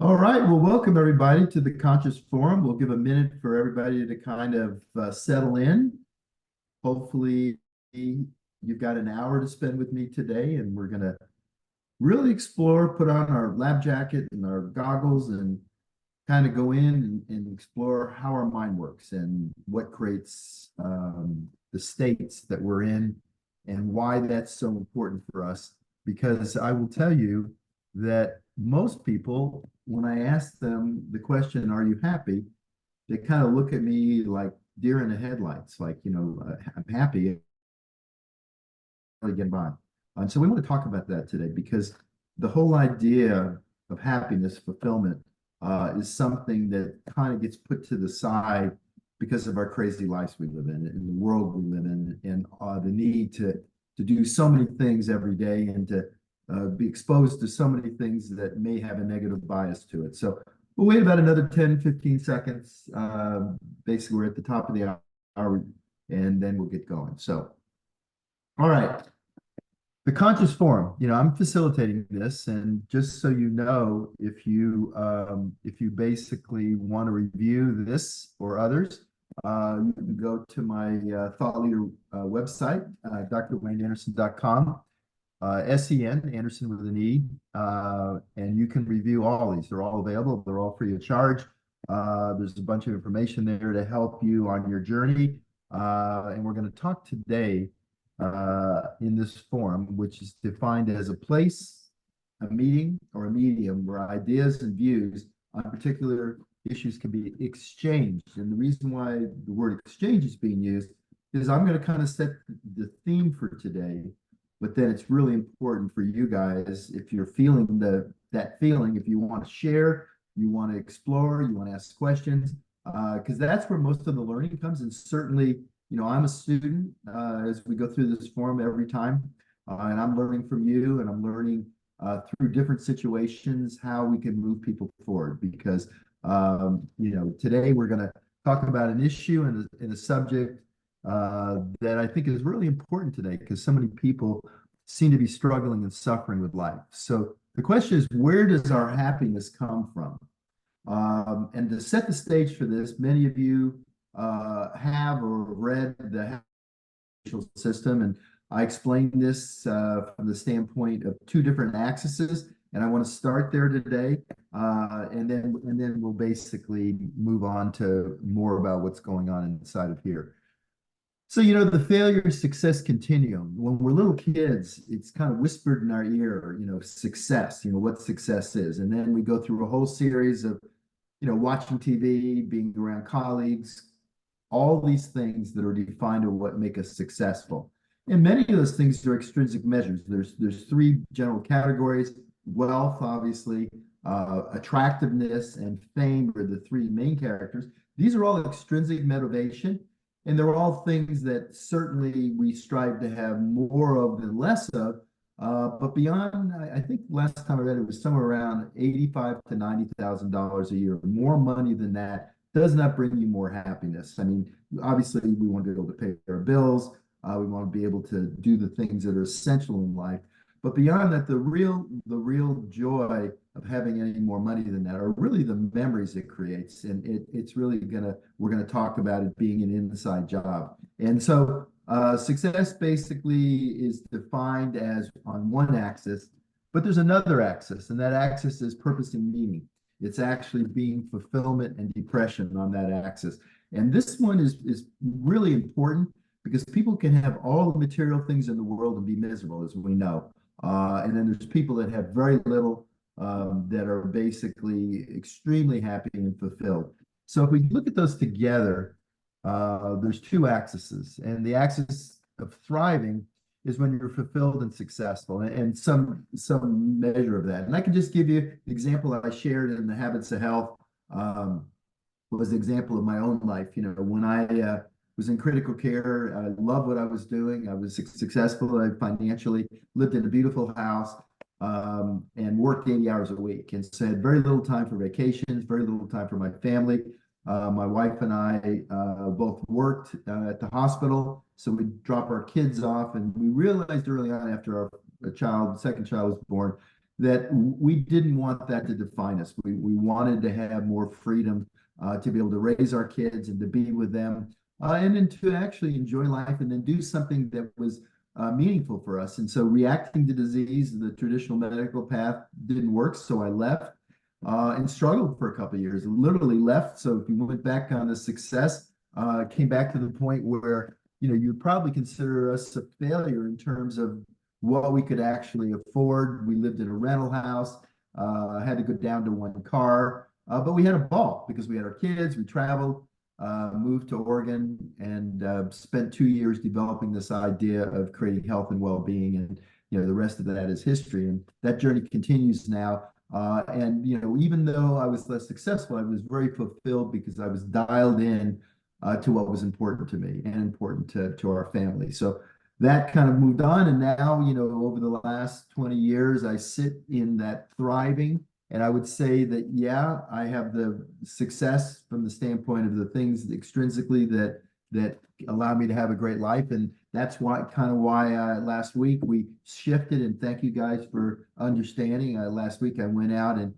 All right. Well, welcome everybody to the Conscious Forum. We'll give a minute for everybody to kind of settle in. Hopefully, you've got an hour to spend with me today, and we're going to really explore, put on our lab jacket and our goggles, and kind of go in and explore how our mind works and what creates the states that we're in and why that's so important for us. Because I will tell you that most people, when I ask them the question, "Are you happy?" they kind of look at me like deer in the headlights, like, I'm happy, really get by. And so we want to talk about that today because the whole idea of happiness, fulfillment, is something that kind of gets put to the side because of our crazy lives we live in the world we live in, and the need to do so many things every day and to be exposed to so many things that may have a negative bias to it. So we'll wait about another 10, 15 seconds. Basically, we're at the top of the hour, and then we'll get going. So, all right. The Conscious Forum, I'm facilitating this, and just so you know, if you basically want to review this or others, you can go to my Thought Leader website, drwayneanderson.com, SEN, Anderson with an E, and you can review all these. They're all available. They're all free of charge. There's a bunch of information there to help you on your journey, and we're going to talk today in this forum, which is defined as a place, a meeting, or a medium where ideas and views on particular issues can be exchanged. And the reason why the word exchange is being used is I'm going to kind of set the theme for today, but then it's really important for you guys, if you're feeling that feeling, if you want to share, you want to explore, you want to ask questions, because that's where most of the learning comes. And certainly, I'm a student as we go through this forum every time, and I'm learning from you, and I'm learning through different situations how we can move people forward. Because today we're going to talk about an issue and a subject that I think is really important today, because so many people seem to be struggling and suffering with life. So the question is, where does our happiness come from? And to set the stage for this, many of you have or read the habitual system, and I explained this from the standpoint of two different axes, and I want to start there today, and then we'll basically move on to more about what's going on inside of here. So, the failure success continuum, when we're little kids, it's kind of whispered in our ear, success, what success is. And then we go through a whole series of, watching TV, being around colleagues, all these things that are defined of what make us successful. And many of those things are extrinsic measures. There's three general categories: wealth, obviously, attractiveness, and fame are the three main characters. These are all extrinsic motivation, and they're all things that certainly we strive to have more of than less of. But beyond, I think last time I read it was somewhere around $85,000 to $90,000 a year. More money than that does not bring you more happiness. I mean, obviously, we want to be able to pay our bills. We want to be able to do the things that are essential in life. But beyond that, the real joy of having any more money than that are really the memories it creates. And it's really we're gonna talk about it being an inside job. And so success basically is defined as on one axis, but there's another axis, and that axis is purpose and meaning. It's actually being fulfillment and depression on that axis. And this one is really important because people can have all the material things in the world and be miserable, as we know. And then there's people that have very little, that are basically extremely happy and fulfilled. So if we look at those together, there's two axes, and the axis of thriving is when you're fulfilled and successful, and some measure of that. And I can just give you the example I shared in the Habits of Health, was an example of my own life. When I was in critical care, I loved what I was doing. I was successful. I financially lived in a beautiful house, and worked 80 hours a week, and so had very little time for vacations, very little time for my family. My wife and I both worked at the hospital, so we'd drop our kids off, and we realized early on after our second child was born, that we didn't want that to define us. We wanted to have more freedom to be able to raise our kids and to be with them, and then to actually enjoy life and then do something that was meaningful for us. And so reacting to disease, the traditional medical path didn't work. So I left and struggled for a couple of years, literally left. So if you went back on the success, came back to the point where, you'd probably consider us a failure in terms of what we could actually afford. We lived in a rental house, had to go down to one car, but we had a ball because we had our kids, we traveled, moved to Oregon, and spent 2 years developing this idea of creating health and well-being. And the rest of that is history. And that journey continues now. And even though I was less successful, I was very fulfilled because I was dialed in to what was important to me and important to our family. So that kind of moved on. And now, over the last 20 years, I sit in that thriving. And I would say that, yeah, I have the success from the standpoint of the things extrinsically that allow me to have a great life. And that's why last week we shifted, and thank you guys for understanding. Last week I went out and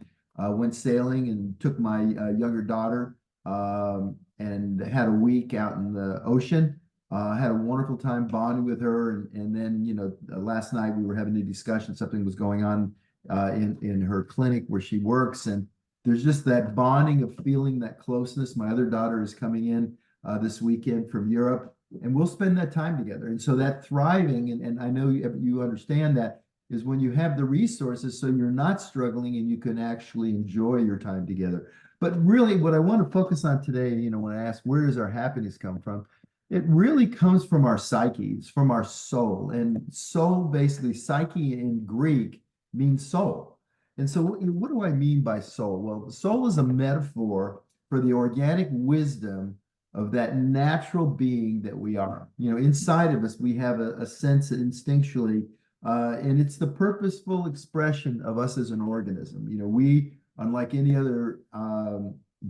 went sailing and took my younger daughter and had a week out in the ocean. Had a wonderful time bonding with her, and then last night we were having a discussion. Something was going on in her clinic where she works, and there's just that bonding of feeling that closeness. My other daughter is coming in this weekend from Europe, and we'll spend that time together. And so that thriving, and I know you understand that, is when you have the resources, so you're not struggling and you can actually enjoy your time together. But really, what I want to focus on today, when I ask where does our happiness come from, it really comes from our psyche, it's from our soul. And soul, basically, psyche in Greek means soul. And so what do I mean by soul? Well, soul is a metaphor for the organic wisdom of that natural being that we are. Inside of us, we have a sense instinctually, and it's the purposeful expression of us as an organism. We, unlike any other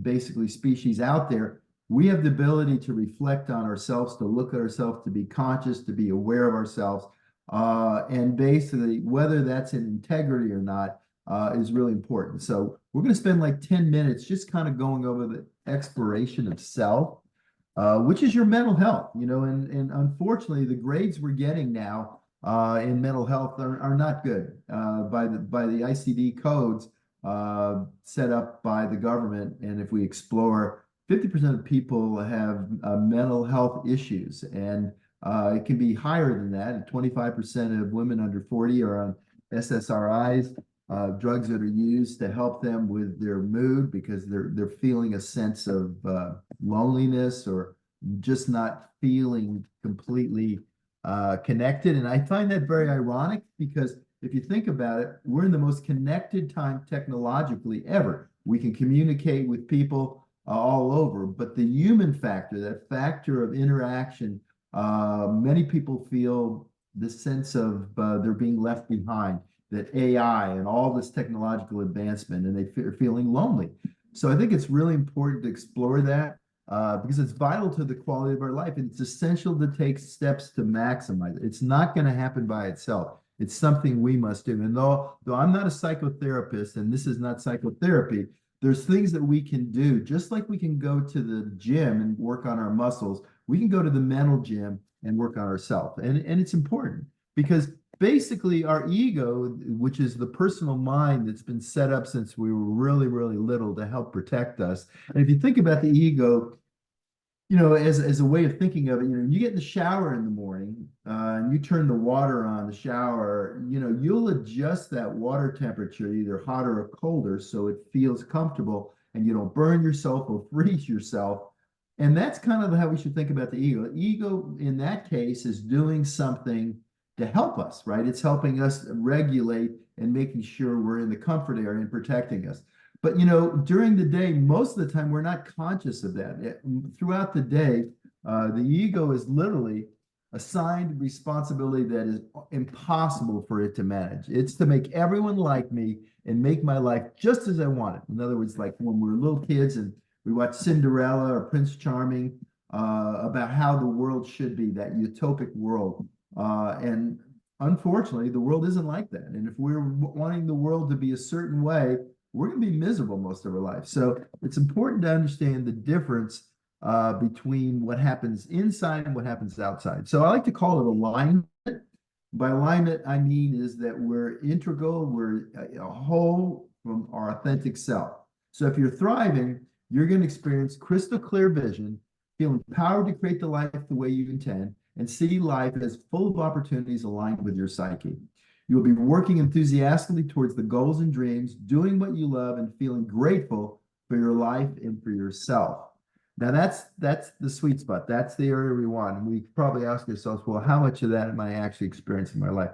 basically species out there, we have the ability to reflect on ourselves, to look at ourselves, to be conscious, to be aware of ourselves. And basically, whether that's in integrity or not is really important. So we're going to spend like 10 minutes just kind of going over the exploration of self, which is your mental health. And unfortunately, the grades we're getting now in mental health are not good by the ICD codes set up by the government. And if we explore, 50% of people have mental health issues, and it can be higher than that. And 25% of women under 40 are on SSRIs, drugs that are used to help them with their mood because they're feeling a sense of loneliness or just not feeling completely connected. And I find that very ironic because if you think about it, we're in the most connected time technologically ever. We can communicate with people all over, but the human factor, that factor of interaction, many people feel the sense of they're being left behind, that AI and all this technological advancement, and are feeling lonely. So I think it's really important to explore that because it's vital to the quality of our life, and it's essential to take steps to maximize it. It's not going to happen by itself. It's something we must do. And though I'm not a psychotherapist, and this is not psychotherapy, there's things that we can do, just like we can go to the gym and work on our muscles. We can go to the mental gym and work on ourselves. And it's important because basically our ego, which is the personal mind that's been set up since we were really, really little to help protect us. And if you think about the ego, as a way of thinking of it, you get in the shower in the morning and you turn the water on the shower, you'll adjust that water temperature, either hotter or colder, so it feels comfortable and you don't burn yourself or freeze yourself. And that's kind of how we should think about the ego. The ego, in that case, is doing something to help us, right? It's helping us regulate and making sure we're in the comfort area and protecting us. But during the day, most of the time, we're not conscious of that. Throughout the day, the ego is literally assigned responsibility that is impossible for it to manage. It's to make everyone like me and make my life just as I want it. In other words, like when we were little kids and we watched Cinderella or Prince Charming about how the world should be, that utopic world. And unfortunately, the world isn't like that. And if we're wanting the world to be a certain way, we're going to be miserable most of our life. So it's important to understand the difference between what happens inside and what happens outside. So I like to call it alignment. By alignment, I mean is that we're integral, we're a whole from our authentic self. So if you're thriving, you're going to experience crystal clear vision, feel empowered to create the life the way you intend, and see life as full of opportunities aligned with your psyche. You'll be working enthusiastically towards the goals and dreams, doing what you love, and feeling grateful for your life and for yourself. Now that's the sweet spot. That's the area we want. And we probably ask ourselves, well, how much of that am I actually experiencing in my life?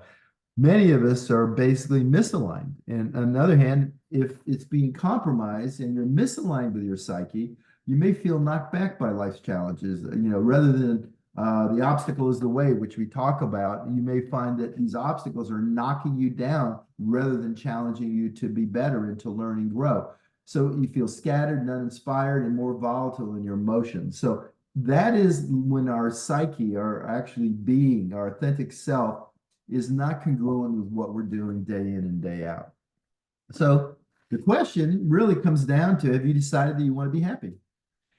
Many of us are basically misaligned. And on the other hand, if it's being compromised and you're misaligned with your psyche, you may feel knocked back by life's challenges. Rather than the obstacle is the way, which we talk about, you may find that these obstacles are knocking you down rather than challenging you to be better and to learn and grow. So you feel scattered and uninspired and more volatile in your emotions. So that is when our psyche, our actually being, our authentic self, is not congruent with what we're doing day in and day out. So the question really comes down to, have you decided that you want to be happy?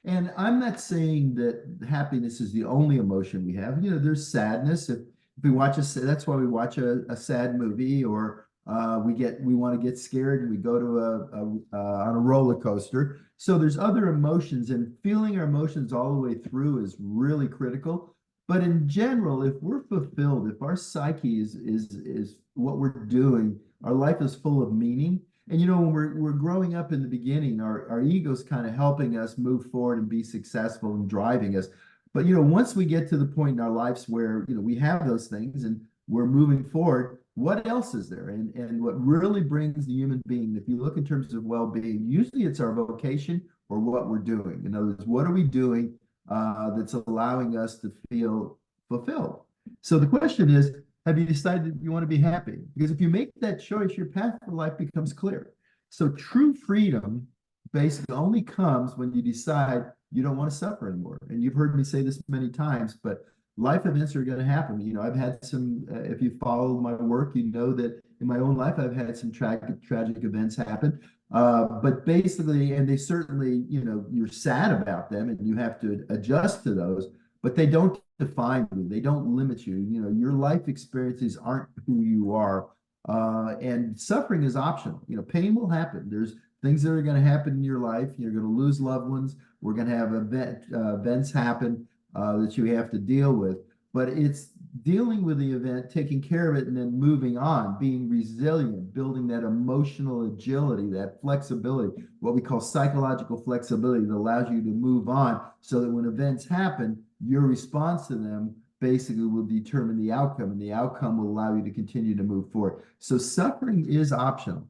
And I'm not saying that happiness is the only emotion we have. There's sadness. If we watch that's why we watch a sad movie, or we want to get scared and we go to on a roller coaster. So there's other emotions, and feeling our emotions all the way through is really critical. But in general, if we're fulfilled, if our psyche is what we're doing, our life is full of meaning. And when we're growing up in the beginning, our ego's kind of helping us move forward and be successful and driving us. But once we get to the point in our lives where we have those things and we're moving forward, what else is there? And what really brings the human being, if you look in terms of well-being, usually it's our vocation or what we're doing. In other words, what are we doing that's allowing us to feel fulfilled? So the question is, have you decided you want to be happy? Because if you make that choice, your path for life becomes clear. So true freedom basically only comes when you decide you don't want to suffer anymore. And you've heard me say this many times, but life events are going to happen. I've had some, if you follow my work, you know that in my own life, I've had some tragic events happen. But basically, and they certainly, you're sad about them and you have to adjust to those, but they don't define you. They don't limit you. Your life experiences aren't who you are. And suffering is optional. Pain will happen. There's things that are going to happen in your life. You're going to lose loved ones. We're going to have events happen that you have to deal with. But it's dealing with the event, taking care of it, and then moving on, being resilient, building that emotional agility, that flexibility, what we call psychological flexibility, that allows you to move on so that when events happen, your response to them basically will determine the outcome, and the outcome will allow you to continue to move forward. So suffering is optional.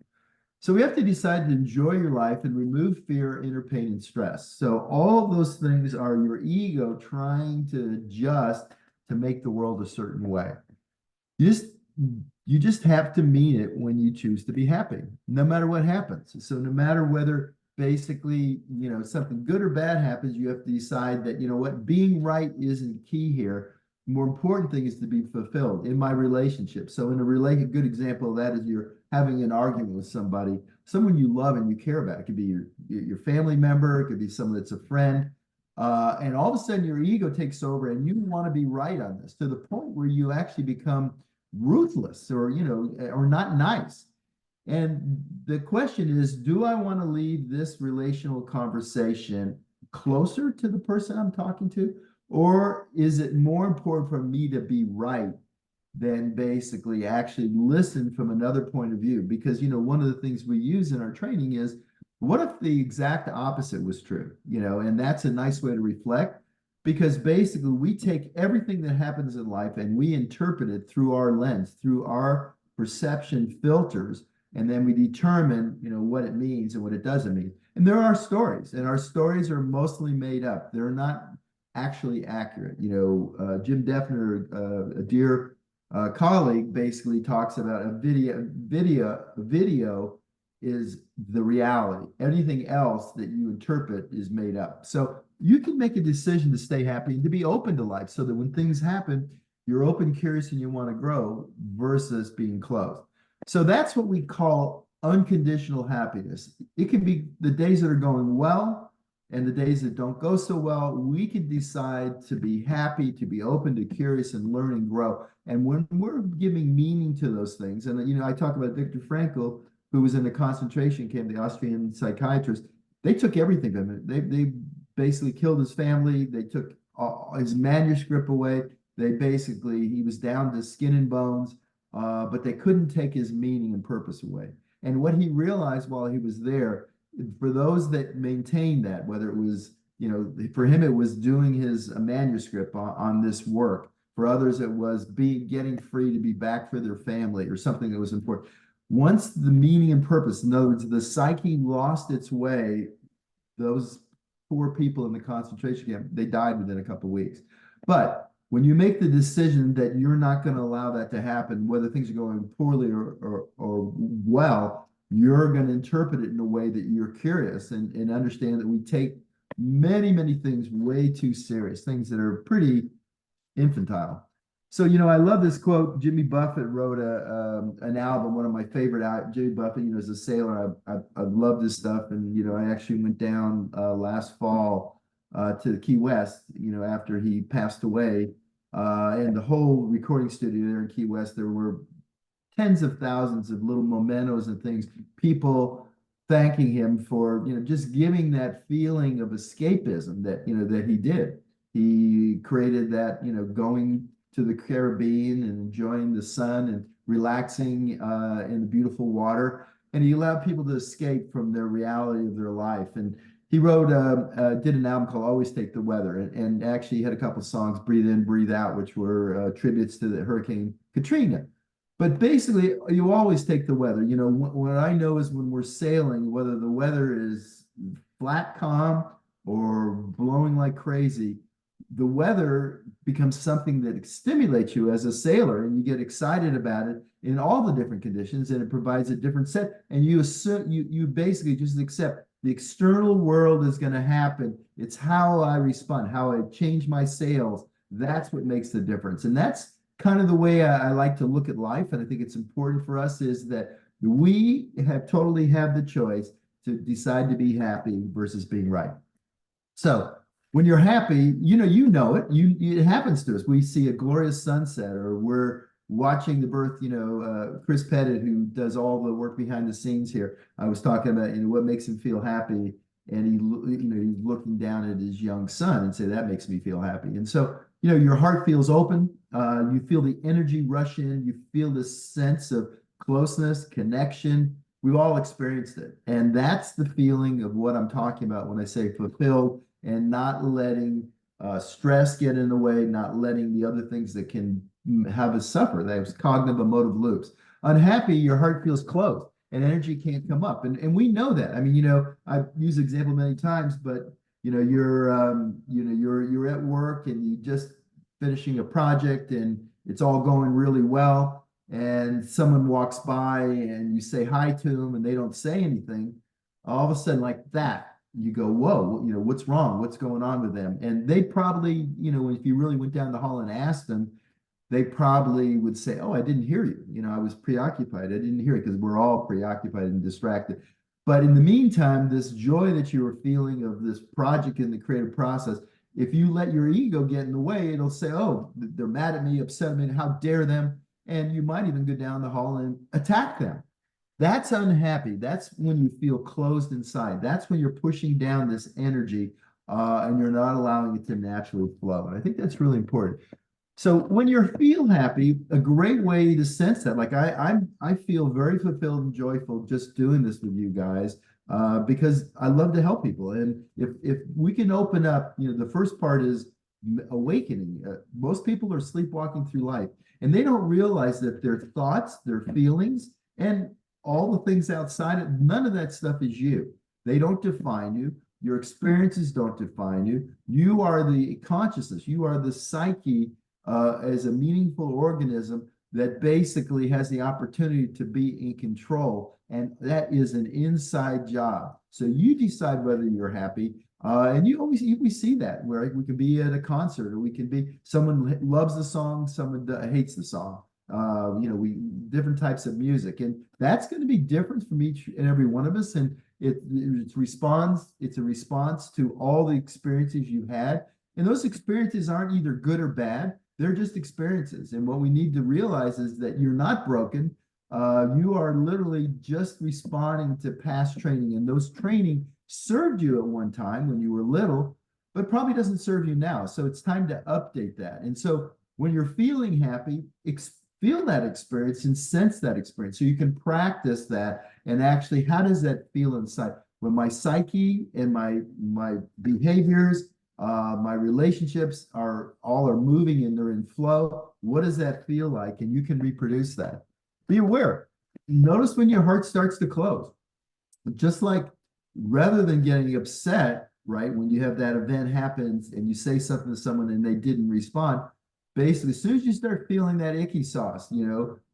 So we have to decide to enjoy your life and remove fear, inner pain, and stress. So all of those things are your ego trying to adjust to make the world a certain way. You just have to mean it when you choose to be happy, no matter what happens. So no matter whether basically, something good or bad happens, you have to decide that, what, being right isn't key here. The more important thing is to be fulfilled in my relationship. So in a good example of that is you're having an argument with somebody, someone you love and you care about. It could be your family member, it could be someone that's a friend. And all of a sudden your ego takes over and you want to be right on this to the point where you actually become ruthless or not nice. And the question is, do I want to leave this relational conversation closer to the person I'm talking to? Or is it more important for me to be right than basically actually listen from another point of view? Because, one of the things we use in our training is, what if the exact opposite was true? And that's a nice way to reflect, because basically we take everything that happens in life and we interpret it through our lens, through our perception filters, and then we determine, what it means and what it doesn't mean. And there are stories, and our stories are mostly made up. They're not actually accurate. Jim Defner, a dear colleague, basically talks about a video is the reality. Anything else that you interpret is made up. So you can make a decision to stay happy and to be open to life so that when things happen, you're open, curious, and you want to grow versus being closed. So that's what we call unconditional happiness. It can be the days that are going well and the days that don't go so well. We can decide to be happy, to be open, to curious, and learn and grow. And when we're giving meaning to those things, and I talk about Viktor Frankl, who was in the concentration camp, the Austrian psychiatrist. They took everything from him. They basically killed his family. They took his manuscript away. He was down to skin and bones, but they couldn't take his meaning and purpose away. And what he realized while he was there, for those that maintained that, whether it was, for him, it was doing his manuscript on this work. For others, it was getting free to be back for their family or something that was important. Once the meaning and purpose, in other words, the psyche lost its way, those poor people in the concentration camp, they died within a couple of weeks. But when you make the decision that you're not going to allow that to happen, whether things are going poorly or well, you're going to interpret it in a way that you're curious and understand that we take many, many things way too serious, things that are pretty infantile. So, I love this quote. Jimmy Buffett wrote an album, one of my favorite. Jimmy Buffett, as a sailor, I love this stuff. And, I actually went down last fall to the Key West, after he passed away. And the whole recording studio there in Key West, there were tens of thousands of little mementos and things, people thanking him for, just giving that feeling of escapism that he did. He created that, going to the Caribbean and enjoying the sun and relaxing in the beautiful water. And he allowed people to escape from their reality of their life. And he did an album called Always Take the Weather. And actually had a couple of songs, Breathe In, Breathe Out, which were tributes to the Hurricane Katrina. But basically, you always take the weather. What I know is when we're sailing, whether the weather is flat, calm, or blowing like crazy, the weather becomes something that stimulates you as a sailor, and you get excited about it in all the different conditions, and it provides a different set. And you basically just accept the external world is going to happen. It's how I respond, how I change my sails. That's what makes the difference. And that's kind of the way I like to look at life. And I think it's important for us is that we totally have the choice to decide to be happy versus being right. So when you're happy, you know it. It happens to us. We see a glorious sunset, or we're watching the birth. Chris Pettit, who does all the work behind the scenes here, I was talking about what makes him feel happy, and he's looking down at his young son and say that makes me feel happy. And so your heart feels open. You feel the energy rush in. You feel this sense of closeness, connection. We've all experienced it, and that's the feeling of what I'm talking about when I say fulfilled. And not letting stress get in the way, not letting the other things that can have us suffer. Those cognitive emotive loops. Unhappy, your heart feels closed and energy can't come up. And we know that. I mean, I've used the example many times, but you're at work and you just finishing a project and it's all going really well. And someone walks by and you say hi to them and they don't say anything. All of a sudden, like that, you go, whoa, what's wrong? What's going on with them? And they probably, if you really went down the hall and asked them, they probably would say, oh, I didn't hear you. I was preoccupied. I didn't hear it, because we're all preoccupied and distracted. But in the meantime, this joy that you were feeling of this project in the creative process, if you let your ego get in the way, it'll say, oh, they're mad at me, upset at me, how dare them? And you might even go down the hall and attack them. That's unhappy. That's when you feel closed inside. That's when you're pushing down this energy and you're not allowing it to naturally flow. And I think that's really important. So when you feel happy, a great way to sense that, like I feel very fulfilled and joyful just doing this with you guys because I love to help people. And if we can open up, the first part is awakening. Most people are sleepwalking through life and they don't realize that their thoughts, their feelings, and all the things outside it, none of that stuff is you. They don't define you. Your experiences don't define you. You are the consciousness. You are the psyche as a meaningful organism that basically has the opportunity to be in control. And that is an inside job. So you decide whether you're happy. And we see that where we can be at a concert, or we can be someone loves the song, someone hates the song. We different types of music, and that's going to be different from each and every one of us. And it's a response to all the experiences you had. And those experiences aren't either good or bad. They're just experiences. And what we need to realize is that you're not broken. You are literally just responding to past training. And those training served you at one time when you were little, but probably doesn't serve you now. So it's time to update that. And so when you're feeling happy, feel that experience and sense that experience. So you can practice that. And actually, how does that feel inside? When my psyche and my behaviors, my relationships are moving and they're in flow, what does that feel like? And you can reproduce that. Be aware. Notice when your heart starts to close. Just like rather than getting upset, right, when you have that event happens and you say something to someone and they didn't respond, basically, as soon as you start feeling that icky sauce,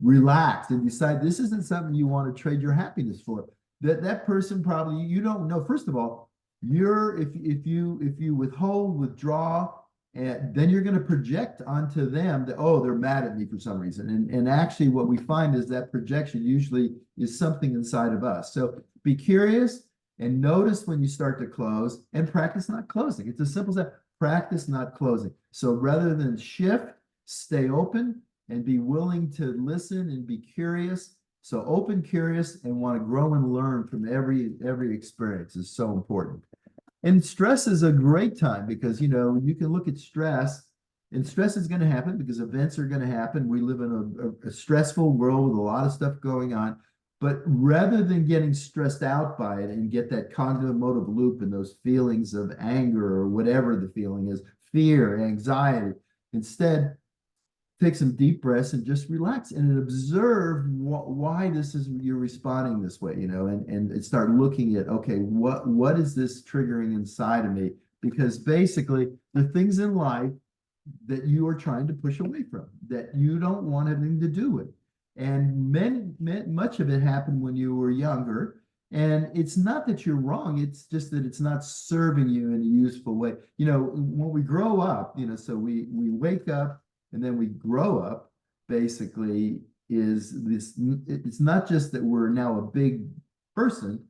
relax and decide this isn't something you want to trade your happiness for. That person probably, you don't know. First of all, if you withdraw, and then you're going to project onto them that, oh, they're mad at me for some reason. And actually what we find is that projection usually is something inside of us. So be curious and notice when you start to close, and practice not closing. It's as simple as that. Practice not closing. So rather than shift, stay open and be willing to listen and be curious. So open, curious, and want to grow and learn from every experience is so important. And stress is a great time because, you can look at stress, and stress is going to happen because events are going to happen. We live in a stressful world with a lot of stuff going on. But rather than getting stressed out by it and get that cognitive emotive loop and those feelings of anger or whatever the feeling is, fear, anxiety, instead, take some deep breaths and just relax and observe why you're responding this way, and start looking at, okay, what is this triggering inside of me? Because basically the things in life that you are trying to push away from, that you don't want anything to do with. And much of it happened when you were younger. And it's not that you're wrong, it's just that it's not serving you in a useful way. When we grow up, so we wake up and then we grow up, basically, it's not just that we're now a big person,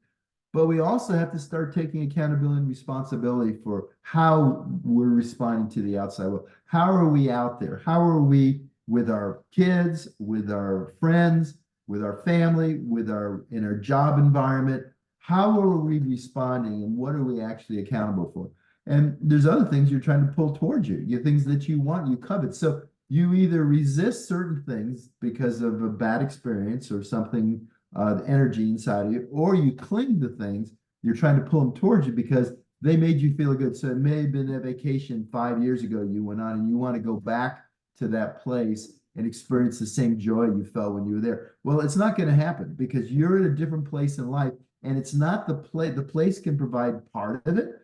but we also have to start taking accountability and responsibility for how we're responding to the outside world. How are we out there? How are we with our kids, with our friends, with our family, in our job environment? How are we responding, and what are we actually accountable for? And there's other things you're trying to pull towards you, things that you want, you covet. So you either resist certain things because of a bad experience or something, the energy inside of you, or you cling to things, you're trying to pull them towards you because they made you feel good. So it may have been a vacation 5 years ago you went on, and you want to go back to that place and experience the same joy you felt when you were there. Well, it's not going to happen because you're at a different place in life, and it's not the place. The place can provide part of it,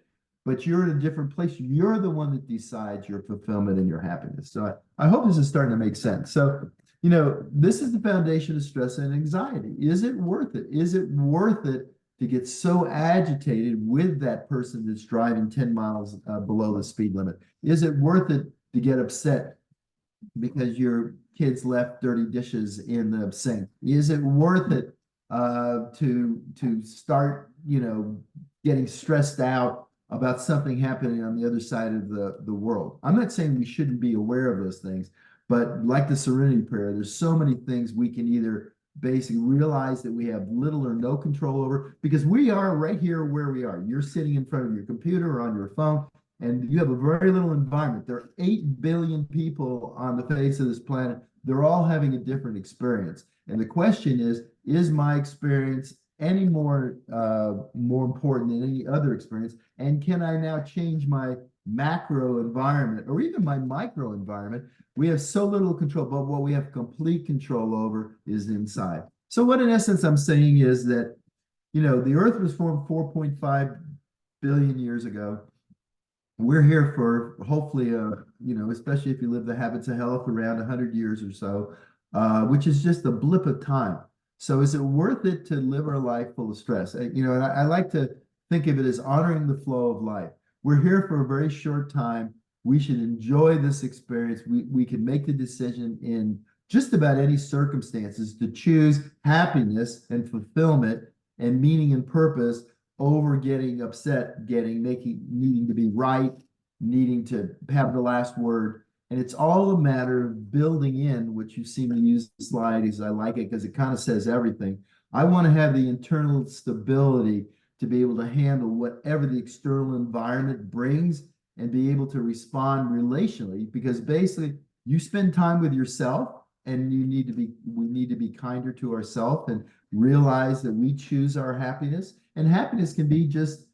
but you're in a different place. You're the one that decides your fulfillment and your happiness. So I hope this is starting to make sense. So, this is the foundation of stress and anxiety. Is it worth it? Is it worth it to get so agitated with that person that's driving 10 miles below the speed limit? Is it worth it to get upset because your kids left dirty dishes in the sink? Is it worth it to start, getting stressed out about something happening on the other side of the world? I'm not saying we shouldn't be aware of those things, but like the Serenity Prayer, there's so many things we can either basically realize that we have little or no control over, because we are right here where we are. You're sitting in front of your computer or on your phone, and you have a very little environment. There are 8 billion people on the face of this planet. They're all having a different experience. And the question is my experience any more important than any other experience? And can I now change my macro environment or even my micro environment? We have so little control, but what we have complete control over is inside. So what in essence I'm saying is that, the earth was formed 4.5 billion years ago. We're here for hopefully, especially if you live the habits of health, around 100 years or so. which is just a blip of time. So is it worth it to live our life full of stress? And I like to think of it as honoring the flow of life. We're here for a very short time. We should enjoy this experience. We can make the decision in just about any circumstances to choose happiness and fulfillment and meaning and purpose over getting upset, needing to be right, needing to have the last word. And it's all a matter of building in, which you see me use the slide is I like it because it kind of says everything. I want to have the internal stability to be able to handle whatever the external environment brings and be able to respond relationally, because basically you spend time with yourself and we need to be kinder to ourselves and realize that we choose our happiness. And happiness can be just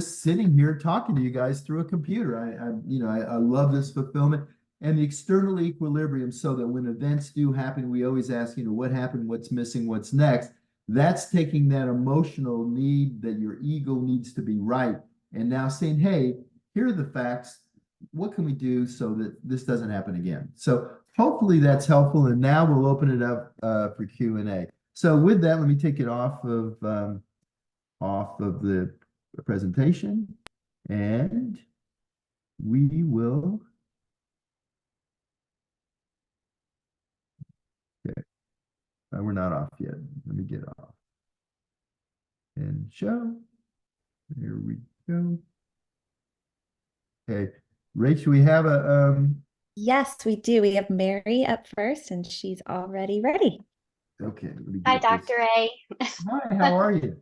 sitting here talking to you guys through a computer. I love this fulfillment and the external equilibrium, so that when events do happen, we always ask, what happened, what's missing, what's next. That's taking that emotional need that your ego needs to be right, and now saying, hey, here are the facts. What can we do so that this doesn't happen again? So hopefully that's helpful. And now we'll open it up for Q&A. So with that, let me take it off of the presentation, and we will. Okay, we're not off yet. Let me get off and show. There we go. Okay, Rachel, we have a Yes, we do. We have Mary up first, and she's already ready. okay, let me Hi, get this. Dr. A. Hi, how are you?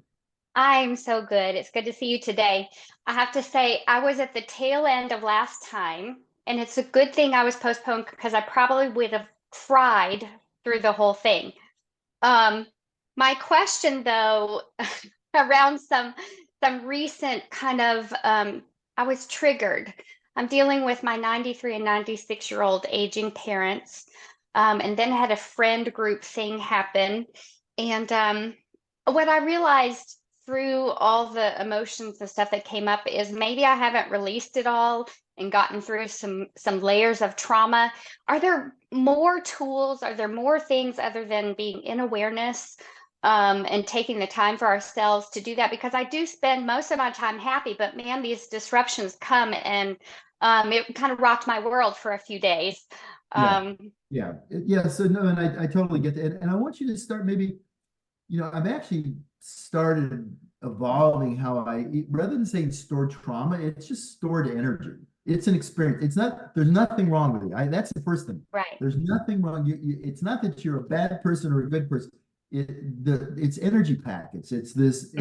I'm so good. It's good to see you today. I have to say, I was at the tail end of last time, and it's a good thing I was postponed because I probably would have cried through the whole thing. My question, though, around some recent kind of, I was triggered. I'm dealing with my 93 and 96-year-old aging parents, and then had a friend group thing happen. And what I realized through all the emotions and stuff that came up is maybe I haven't released it all and gotten through some layers of trauma. Are there more tools? Are there more things other than being in awareness, and taking the time for ourselves to do that? Because I do spend most of my time happy, but man, these disruptions come, and it kind of rocked my world for a few days. Yeah, Um, yeah. So no, and I totally get that. And I want you to start maybe, I've actually started evolving how rather than saying stored trauma, it's just stored energy. It's an experience. There's nothing wrong with it. That's the first thing. right. There's nothing wrong. It's not that you're a bad person or a good person. It's energy packets. It's things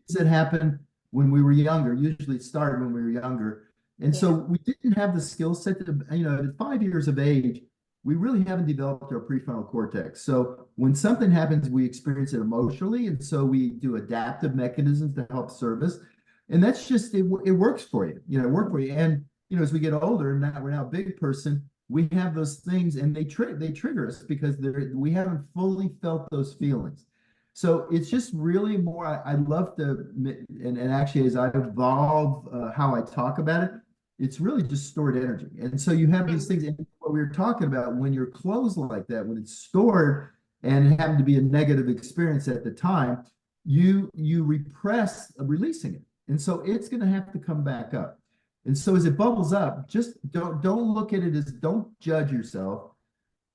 that happen when we were younger. Usually it started when we were younger. And so Yeah. we didn't have the skill set to, at 5 years of age, we really haven't developed our prefrontal cortex. So when something happens, we experience it emotionally. And so we do adaptive mechanisms to help service. And that's just, it works for you, it worked for you. And, as we get older, now we're now a big person, we have those things and they trigger us because we haven't fully felt those feelings. So it's just really more, I love to, and actually as I evolve how I talk about it, it's really just stored energy. And so you have these things, and what we were talking about, when you're closed like that, when it's stored and it happened to be a negative experience at the time, you repress releasing it. And so it's going to have to come back up. And so as it bubbles up, just don't look at it as, don't judge yourself.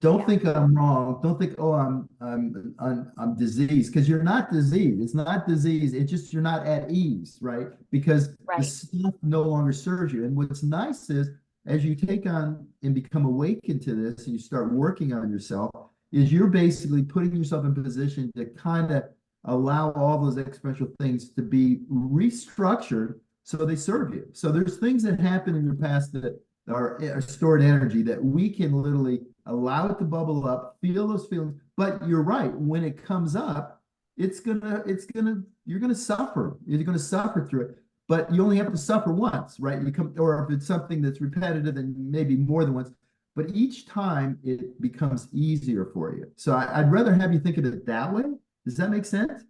Don't think I'm wrong. Don't think, oh, I'm diseased, because you're not diseased. It's not disease. It's just you're not at ease, right? Because the Right. stuff no longer serves you. And what's nice is as you take on and become awakened to this and you start working on yourself, is you're basically putting yourself in position to kind of allow all those exponential things to be restructured so they serve you. So there's things that happen in your past that are stored energy that we can literally allow it to bubble up, feel those feelings. But you're right, when it comes up, you're gonna suffer. You're gonna suffer through it. But you only have to suffer once, right? Or if it's something that's repetitive, then maybe more than once. But each time it becomes easier for you. So I'd rather have you think of it that way. Does that make sense?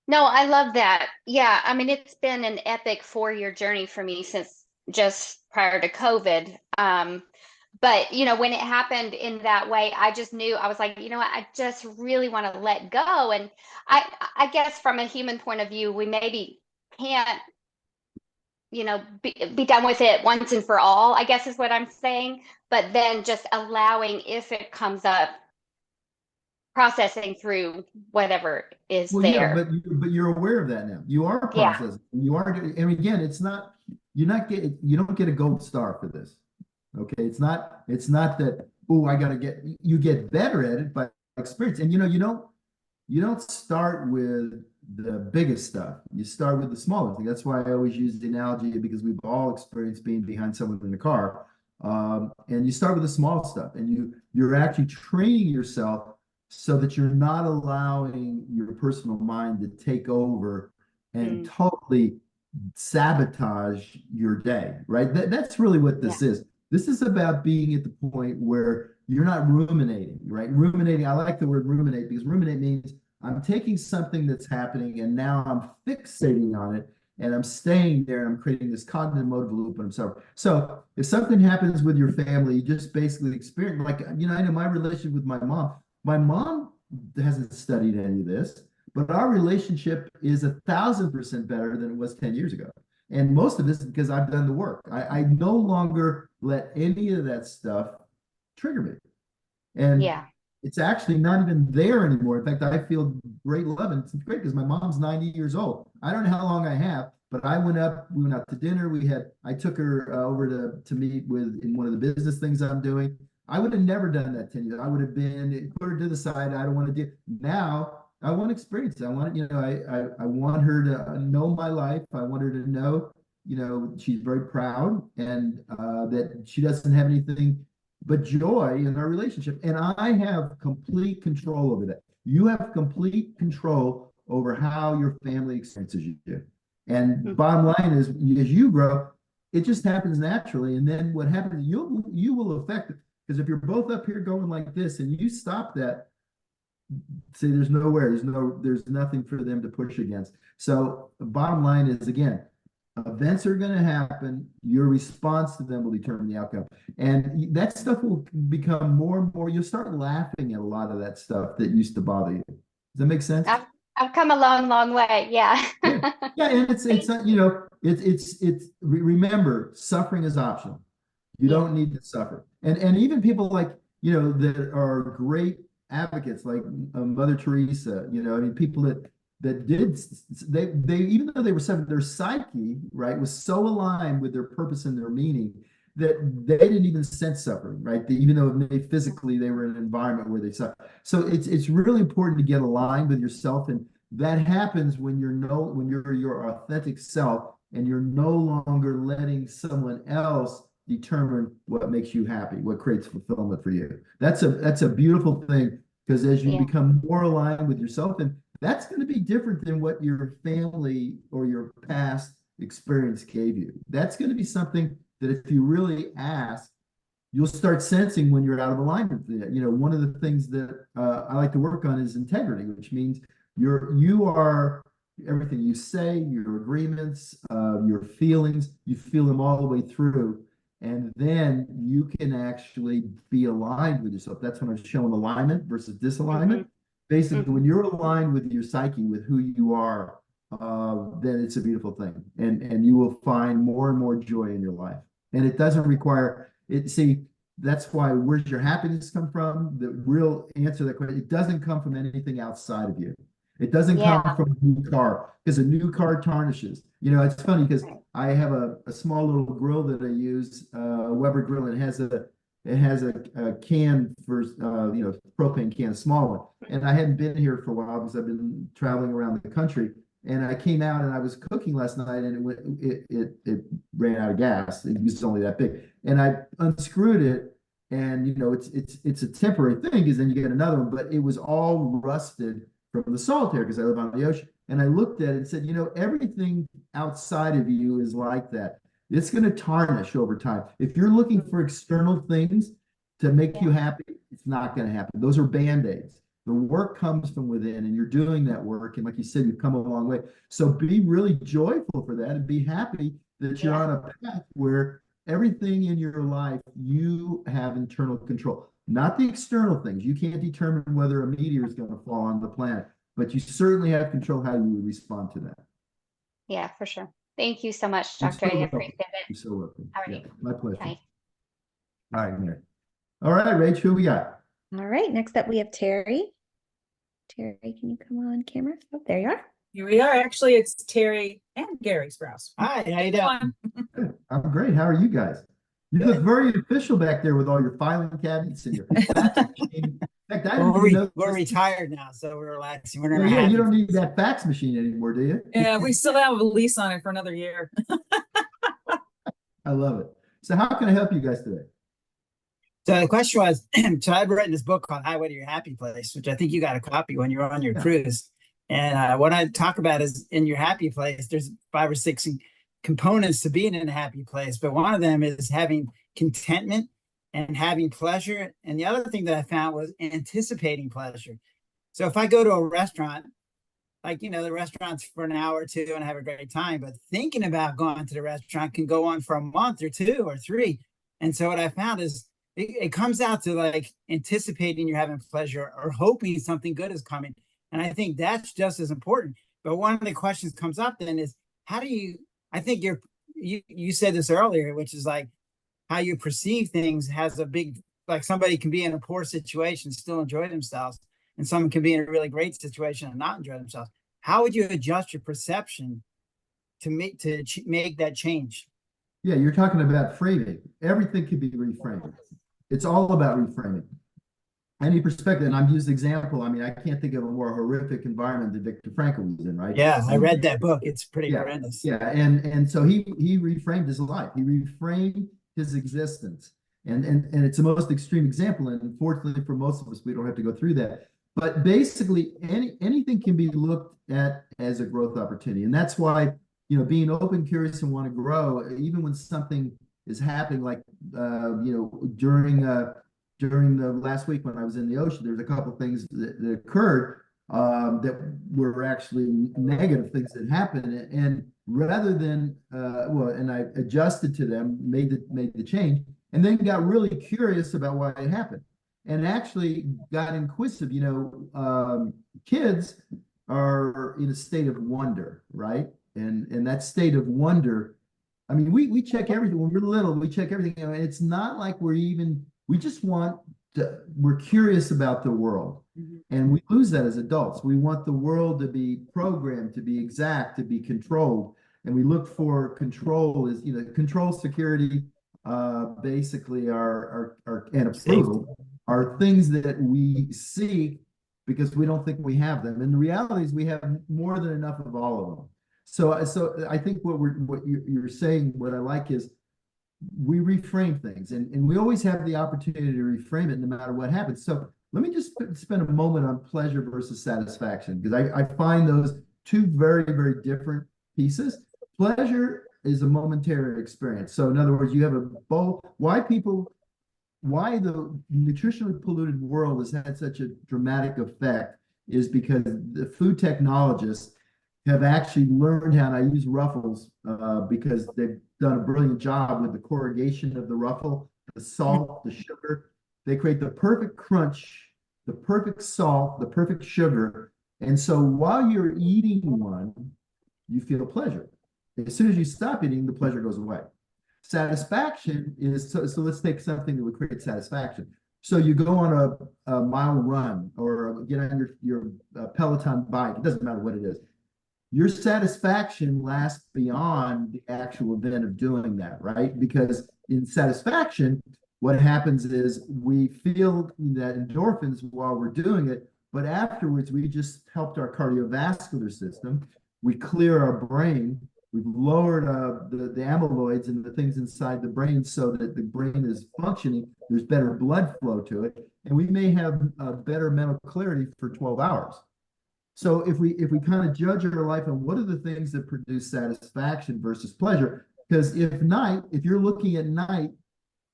No, I love that. Yeah, I mean, it's been an epic 4-year journey for me since just prior to COVID. But, you know, when it happened in that way, I just knew, I was like, you know what, I just really want to let go. And I guess from a human point of view, we maybe can't, you know, be done with it once and for all, I guess is what I'm saying. But then just allowing, if it comes up, processing through whatever is Well, yeah, there. but you're aware of that now. You are Yeah. processing. You are, and again, you don't get a gold star for this. Okay, it's not that, oh, you get better at it by experience. And you don't start with the biggest stuff. You start with the smaller thing. That's why I always use the analogy, because we've all experienced being behind someone in the car. And you start with the small stuff, and you're actually training yourself so that you're not allowing your personal mind to take over and Mm. totally sabotage your day, right? That's really what Yeah. this is. This is about being at the point where you're not ruminating, right? Ruminating, I like the word ruminate, because ruminate means I'm taking something that's happening and now I'm fixating on it and I'm staying there and I'm creating this cognitive motive loop and I'm sorry. So if something happens with your family, you just basically experience, like, I know my relationship with my mom hasn't studied any of this, but our relationship is 1,000% better than it was 10 years ago. And most of this is because I've done the work. I no longer let any of that stuff trigger me. And Yeah. it's actually not even there anymore. In fact, I feel great love, and it's great because my mom's 90 years old. I don't know how long I have, but we went out to dinner. I took her over to meet with in one of the business things I'm doing. I would have never done that 10 years. I would have been put her to the side. I don't want to do now. I want experience. I want, I want her to know my life. I want her to know, she's very proud and that she doesn't have anything but joy in our relationship. And I have complete control over that. You have complete control over how your family experiences you. And Mm. bottom line is, as you grow, it just happens naturally. And then what happens, you will affect it. Because if you're both up here going like this and you stop that, say there's nothing for them to push against. So the bottom line is, again, events are going to happen. Your response to them will determine the outcome. And that stuff will become more and more, you'll start laughing at a lot of that stuff that used to bother you. Does that make sense? I've come a long, long way. Yeah. Yeah. Yeah. And it's not, remember, suffering is optional. You Yeah. don't need to suffer. And even people like, that are great advocates like Mother Teresa, I mean, people that did, they even though they were suffering, their psyche, right, was so aligned with their purpose and their meaning that they didn't even sense suffering, right? Even though physically they were in an environment where they suffer. So it's really important to get aligned with yourself, and that happens when when you're your authentic self and you're no longer letting someone else determine what makes you happy, what creates fulfillment for you. That's a beautiful thing, because as you Yeah. become more aligned with yourself, and that's going to be different than what your family or your past experience gave you. That's going to be something that if you really ask, you'll start sensing when you're out of alignment. One of the things that I like to work on is integrity, which means you are everything you say, your agreements, your feelings, you feel them all the way through. And then you can actually be aligned with yourself. That's when I'm showing alignment versus disalignment. Mm-hmm. Basically, Mm-hmm. when you're aligned with your psyche, with who you are, then it's a beautiful thing. And you will find more and more joy in your life. And it doesn't require it. See, that's why, where's your happiness come from? The real answer to that question, it doesn't come from anything outside of you. It doesn't come Yeah. from a new car, because a new car tarnishes. It's funny because Right. I have a small little grill that I use, a Weber grill, and it has a can for propane can, a small one. And I hadn't been here for a while because I've been traveling around the country. And I came out and I was cooking last night, and it ran out of gas. It was only that big, and I unscrewed it, and it's a temporary thing, because then you get another one. But it was all rusted from the salt air, because I live on the ocean. And I looked at it and said, everything outside of you is like that. It's going to tarnish over time. If you're looking for external things to make you happy, it's not going to happen. Those are band-aids. The work comes from within, and you're doing that work. And like you said, you've come a long way. So be really joyful for that, and be happy that you're on a path where everything in your life, you have internal control, not the external things. You can't determine whether a meteor is going to fall on the planet, but you certainly have control how you respond to that. Yeah, for sure. Thank you so much, You're Dr. so I welcome. appreciate it. You're so welcome. All Yeah, right. my pleasure. Bye. All right, Mary. All right, Rach, who we got? All right, next up we have Terry. Terry, can you come on camera? Oh, there you are. Here we are. Actually, it's Terry and Gary Sprouse. Hi, how you doing? Good. I'm great. How are you guys? You look very official back there with all your filing cabinets and your fax machine. In fact, I didn't even know. We're retired now, so we're relaxing. We're Well, not yeah, you happy. don't need that fax machine anymore, do you? Yeah, we still have a lease on it for another year. I love it. So how can I help you guys today? So the question was, so I've written this book called Highway to Your Happy Place, which I think you got a copy when you're on your Yeah. cruise. And what I talk about is in your happy place, there's 5 or 6 components to being in a happy place. But one of them is having contentment and having pleasure. And the other thing that I found was anticipating pleasure. So if I go to a restaurant, like, the restaurant's for an hour or two and I have a great time, but thinking about going to the restaurant can go on for a month or 2 or 3. And so what I found is it comes out to like anticipating you're having pleasure or hoping something good is coming. And I think that's just as important. But one of the questions comes up then is how do you, I think you said this earlier, which is like how you perceive things has a big, like somebody can be in a poor situation, still enjoy themselves. And someone can be in a really great situation and not enjoy themselves. How would you adjust your perception to make that change? Yeah, you're talking about framing. Everything can be reframed. It's all about reframing. Any perspective, and I've used example. I mean, I can't think of a more horrific environment that Viktor Frankl was in, right? Yeah, I read that book. It's pretty Yeah, horrendous. Yeah, and so he reframed his life. He reframed his existence. And it's the most extreme example. And unfortunately for most of us, we don't have to go through that. But basically, anything can be looked at as a growth opportunity. And that's why, being open, curious, and want to grow, even when something is happening, like, during the last week when I was in the ocean, there's a couple of things that occurred that were actually negative things that happened. And rather than, and I adjusted to them, made the change, and then got really curious about why it happened. And actually got inquisitive. Kids are in a state of wonder, right? And that state of wonder, I mean, we check everything. When we're little, we check everything. It's not like we just want to, we're curious about the world. Mhm. And we lose that as adults. We want the world to be programmed, to be exact, to be controlled. And we look for control is, control, security, basically and approval are things that we seek because we don't think we have them. And the reality is we have more than enough of all of them. So I think what you're saying, what I like is we reframe things, and we always have the opportunity to reframe it no matter what happens. So let me just spend a moment on pleasure versus satisfaction, because I find those two very, very different pieces. Pleasure is a momentary experience. So in other words, you have a bowl. Why the nutritionally polluted world has had such a dramatic effect is because the food technologists have actually learned how to use ruffles because they've done a brilliant job with the corrugation of the ruffle, the salt, the sugar. They create the perfect crunch, the perfect salt, the perfect sugar. And so while you're eating one, you feel pleasure. As soon as you stop eating, the pleasure goes away. Satisfaction is, so let's take something that would create satisfaction. So you go on a mile run or get on your Peloton bike. It doesn't matter what it is. Your satisfaction lasts beyond the actual event of doing that, right? Because in satisfaction, what happens is we feel that endorphins while we're doing it, but afterwards we just helped our cardiovascular system. We clear our brain. We've lowered the amyloids and the things inside the brain so that the brain is functioning. There's better blood flow to it, and we may have better mental clarity for 12 hours. So if we kind of judge our life on what are the things that produce satisfaction versus pleasure, because if you're looking at night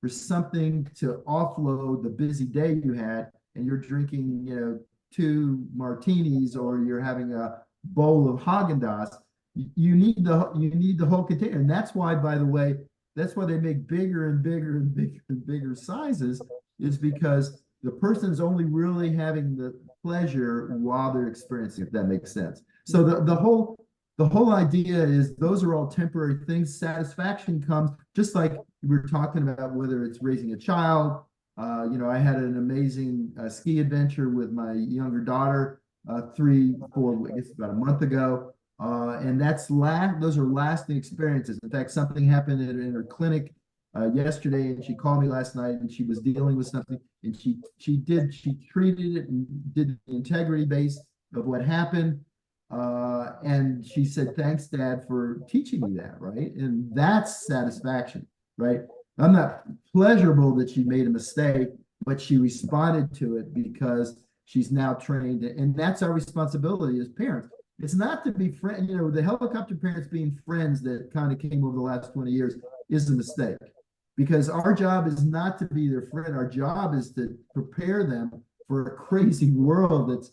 for something to offload the busy day you had, and you're drinking, 2 martinis or you're having a bowl of Haagen-Dazs, you need the whole container. And that's why, by the way, that's why they make bigger and bigger and bigger and bigger sizes, is because the person's only really having the pleasure while they're experiencing, if that makes sense. So the whole idea is those are all temporary things. Satisfaction comes just like we were talking about, whether it's raising a child. I had an amazing ski adventure with my younger daughter 3-4, I guess about a month ago. And those are lasting experiences. In fact, something happened in her clinic yesterday, and she called me last night, and she was dealing with something, and she treated it and did the integrity base of what happened. And she said, "Thanks, Dad, for teaching me that," right? And that's satisfaction, right? I'm not pleasurable that she made a mistake, but she responded to it because she's now trained, and that's our responsibility as parents. It's not to be friend, the helicopter parents being friends that kind of came over the last 20 years is a mistake, because our job is not to be their friend. Our job is to prepare them for a crazy world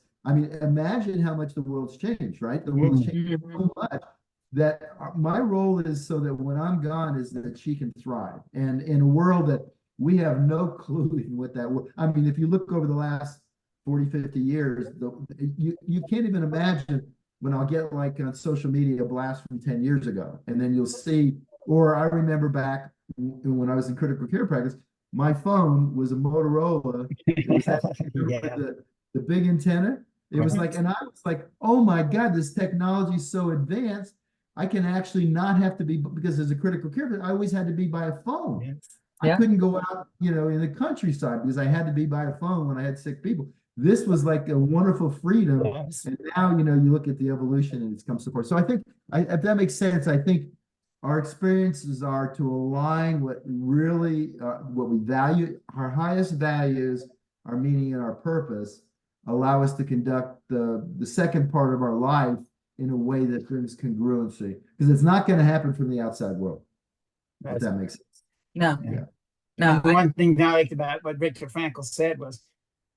imagine how much the world's changed, right? The world's changed so much that my role is so that when I'm gone is that she can thrive. And in a world that we have no clue in what that world, if you look over the last 40, 50 years, you can't even imagine when I'll get like on social media a blast from 10 years ago. And then you'll see, or I remember back when I was in critical care practice, my phone was a Motorola. It was the big antenna. It was like, and I was like, oh my God, this technology is so advanced. I can actually not have to be, because as a critical care, I always had to be by a phone. Yes. I couldn't go out, in the countryside because I had to be by a phone when I had sick people. This was like a wonderful freedom. Yes. And now, you look at the evolution and it's come so far. So I think, if that makes sense, I think our experiences are to align what we value, our highest values, our meaning and our purpose, allow us to conduct the second part of our life in a way that brings congruency, because it's not going to happen from the outside world. If that makes sense. No, Yeah. no. The one thing I liked about what Viktor Frankl said was,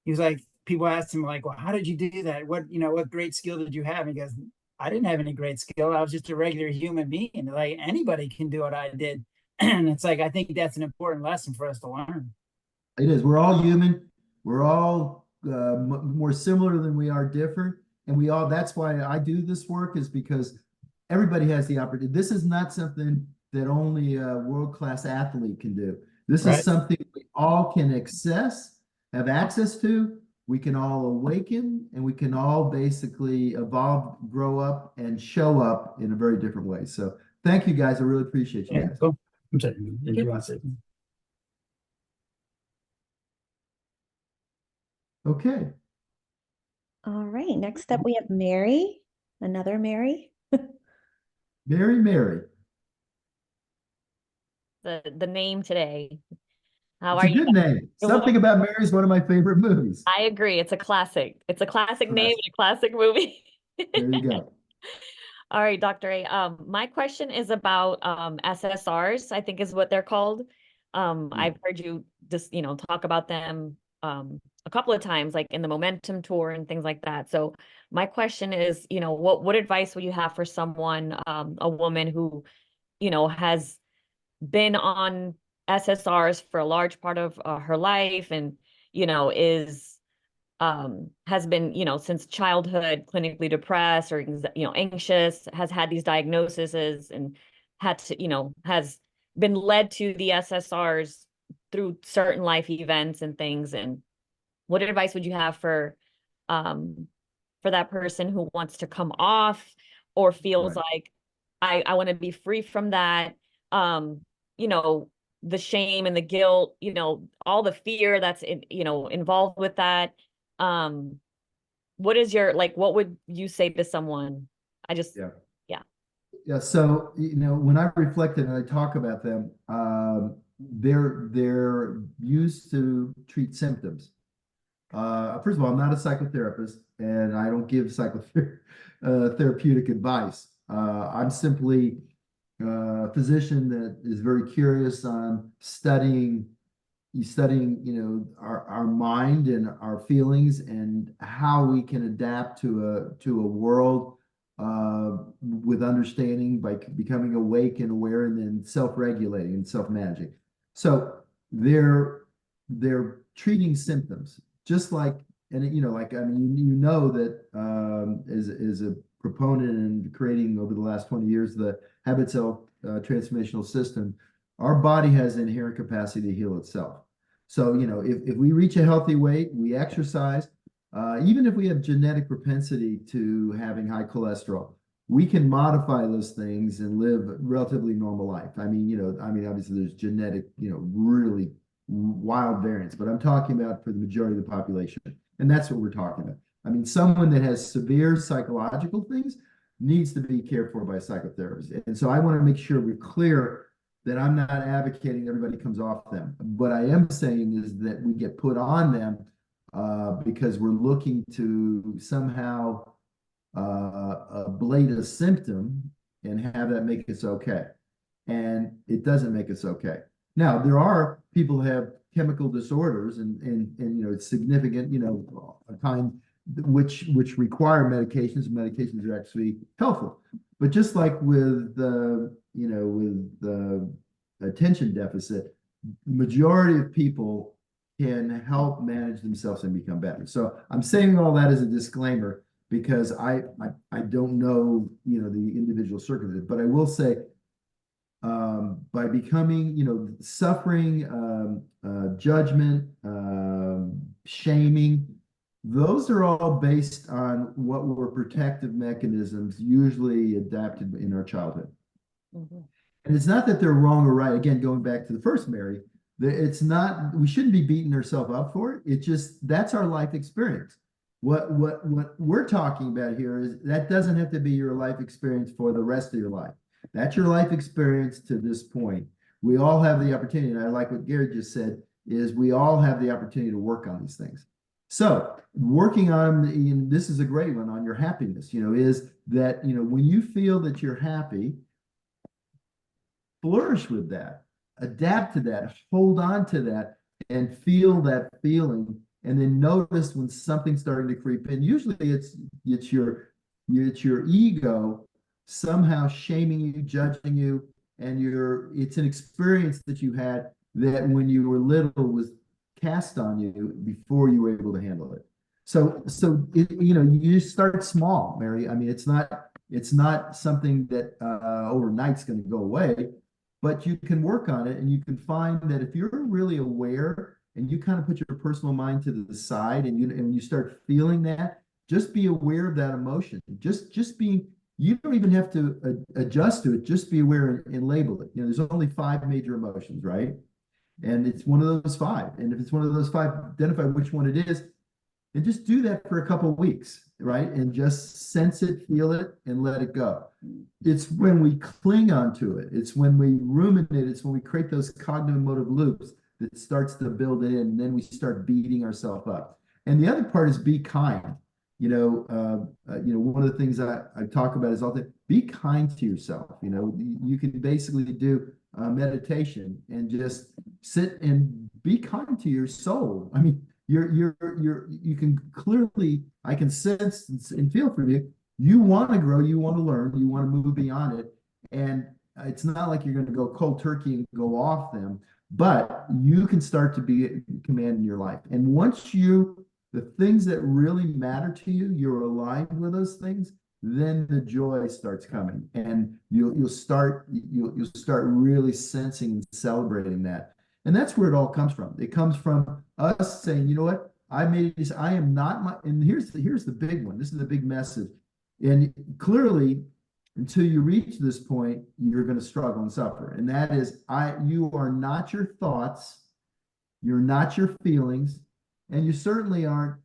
he was like, people asked him like, well, how did you do that? What great skill did you have? And he goes, I didn't have any great skill. I was just a regular human being. Like anybody can do what I did. And it's like, I think that's an important lesson for us to learn. It is. We're all human. We're all more similar than we are different. And that's why I do this work, is because everybody has the opportunity. This is not something that only a world-class athlete can do. This is something we all can have access to. We can all awaken, and we can all basically evolve, grow up, and show up in a very different way. So thank you, guys. I really appreciate you guys. Cool. I'm sorry. Did you want to say? Okay. All right, next up we have Mary, another Mary. Mary. The name today. How It's are a you? good name. Something About Mary is one of my favorite movies. I agree. It's a classic. It's a classic name and a classic movie. There you go. All right, Dr. A. My question is about SSRs, I think is what they're called. I've heard you just, talk about them a couple of times, like in the Momentum Tour and things like that. So my question is, what advice would you have for someone, a woman who, has been on SSRs for a large part of her life, and has been since childhood clinically depressed or anxious, has had these diagnoses and had to has been led to the SSRs through certain life events and things. And what advice would you have for that person who wants to come off or feels like I want to be free from that, the shame and the guilt, all the fear that's involved with that. What is what would you say to someone? Yeah. So, when I reflected and I talk about them, they're used to treat symptoms. First of all, I'm not a psychotherapist, and I don't give therapeutic advice. I'm simply a physician that is very curious on studying our mind and our feelings and how we can adapt to a world with understanding by becoming awake and aware and then self-regulating and self-managing. So they're treating symptoms just like, and you know, like, I mean, you know that as a proponent in creating over the last 20 years the habit cell transformational system, our body has inherent capacity to heal itself. So, you know, if we reach a healthy weight, we exercise, even if we have genetic propensity to having high cholesterol, we can modify those things and live a relatively normal life. I mean, you know, I mean, obviously there's genetic, you know, really wild variants, but I'm talking about for the majority of the population. And that's what we're talking about. I mean, someone that has severe psychological things needs to be cared for by a psychotherapist. And so I want to make sure we're clear that I'm not advocating everybody comes off them. What I am saying is that we get put on them because we're looking to somehow ablate a symptom and have that make us okay. And it doesn't make us okay. Now, there are people who have chemical disorders and you know, it's significant, you know, a kind which require medications, and medications are actually helpful. But just like with you know, with the attention deficit, the majority of people can help manage themselves and become better. So I'm saying all that as a disclaimer because I don't know, you know, the individual circumstances, but I will say by becoming, you know, suffering, judgment, shaming, those are all based on what were protective mechanisms usually adapted in our childhood. Mhm. And it's not that they're wrong or right. Again, going back to the first Mary, it's not, we shouldn't be beating ourselves up for it. It's just, that's our life experience. What we're talking about here is that doesn't have to be your life experience for the rest of your life. That's your life experience to this point. We all have the opportunity, and I like what Gary just said, is we all have the opportunity to work on these things. So working on, and this is a great one, on your happiness, you know, is that, you know, when you feel that you're happy, flourish with that, adapt to that, hold on to that, and feel that feeling. And then notice when something's starting to creep in. Usually it's your ego somehow shaming you, judging you, and it's an experience that you had that when you were little was cast on you before you were able to handle it. So you know, you just start small, Mary. I mean, it's not something that overnight's going to go away, but you can work on it, and you can find that if you're really aware and you kind of put your personal mind to the side and you start feeling that, just be aware of that emotion. Just being, you don't even have to adjust to it. Just be aware and label it. You know, there's only 5 major emotions, right? And it's one of those 5. And if it's one of those 5, identify which one it is, and just do that for a couple of weeks, right? And just sense it, feel it, and let it go. It's when we cling onto it. It's when we ruminate. It's when we create those cognitive motive loops that starts to build it in. And then we start beating ourselves up. And the other part is be kind. You know, one of the things I talk about is all the be kind to yourself. You know, you can basically do meditation and just sit and be kind to your soul. I mean, you can clearly, I can sense and feel from you. You want to grow, you want to learn, you want to move beyond it. And it's not like you're going to go cold turkey and go off them, but you can start to be commanding your life. And once the things that really matter to you, you're aligned with those things, then the joy starts coming, and you'll start really sensing and celebrating that. And that's where it all comes from. It comes from us saying, you know what, I made this, I am not my, and here's the big one. This is the big message. And clearly, until you reach this point, you're going to struggle and suffer. And that is, you are not your thoughts, you're not your feelings, and you certainly aren't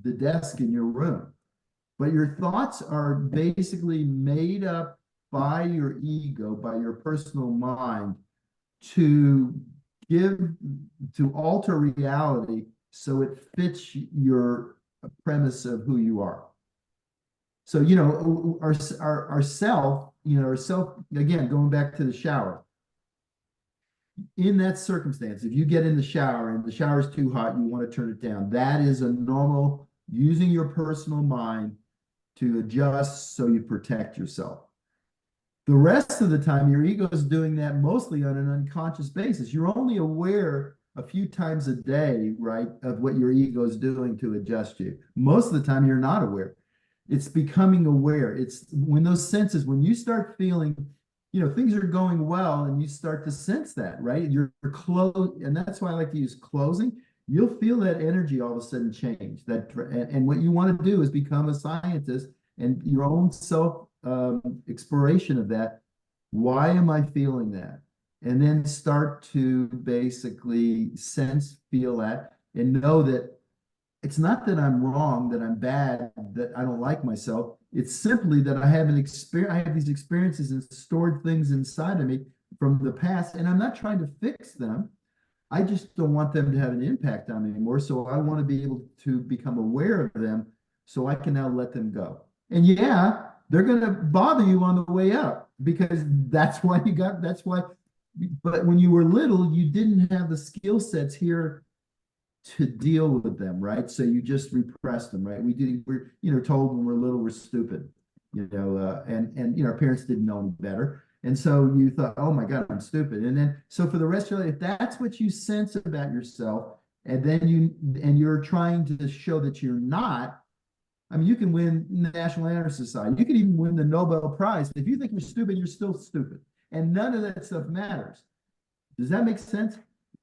the desk in your room. But your thoughts are basically made up by your ego, by your personal mind, to alter reality so it fits your premise of who you are. So, you know, our self, again, going back to the shower, in that circumstance, if you get in the shower and the shower is too hot, you want to turn it down. That is a normal, using your personal mind to adjust so you protect yourself. The rest of the time, your ego is doing that mostly on an unconscious basis. You're only aware a few times a day, right, of what your ego is doing to adjust you. Most of the time, you're not aware. It's becoming aware. It's when those senses, when you start feeling, things are going well and you start to sense that, right? You're close, and that's why I like to use closing. You'll feel that energy all of a sudden change. And what you want to do is become a scientist and your own self exploration of that. Why am I feeling that? And then start to basically sense, feel that, and know that it's not that I'm wrong, that I'm bad, that I don't like myself. It's simply that I have these experiences and stored things inside of me from the past, and I'm not trying to fix them. I just don't want them to have an impact on me anymore. So I want to be able to become aware of them so I can now let them go. And yeah, they're going to bother you on the way up because that's why, but when you were little, you didn't have the skill sets here to deal with them, right? So you just repressed them, right? We're told when we're little, we're stupid, and our parents didn't know any better. And so you thought, oh my God, I'm stupid. And then, so for the rest of your life, if that's what you sense about yourself, and then you're trying to show that you're not, I mean, you can win the National Honor Society. You can even win the Nobel Prize. If you think you're stupid, you're still stupid. And none of that stuff matters. Does that make sense?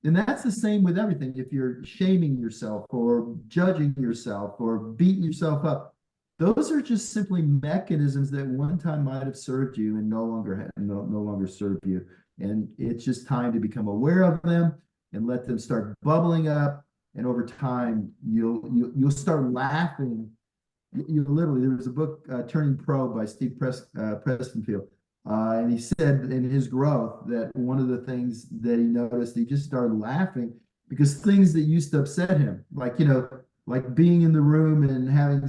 And that's the same with everything. If you're shaming yourself or judging yourself or beating yourself up, those are just simply mechanisms that one time might have served you and no longer serve you. And it's just time to become aware of them and let them start bubbling up. And over time, you'll start laughing. You literally, there was a book, Turning Pro by Steve Prestonfield. And he said in his growth that one of the things that he noticed, he just started laughing because things that used to upset him, like being in the room and having,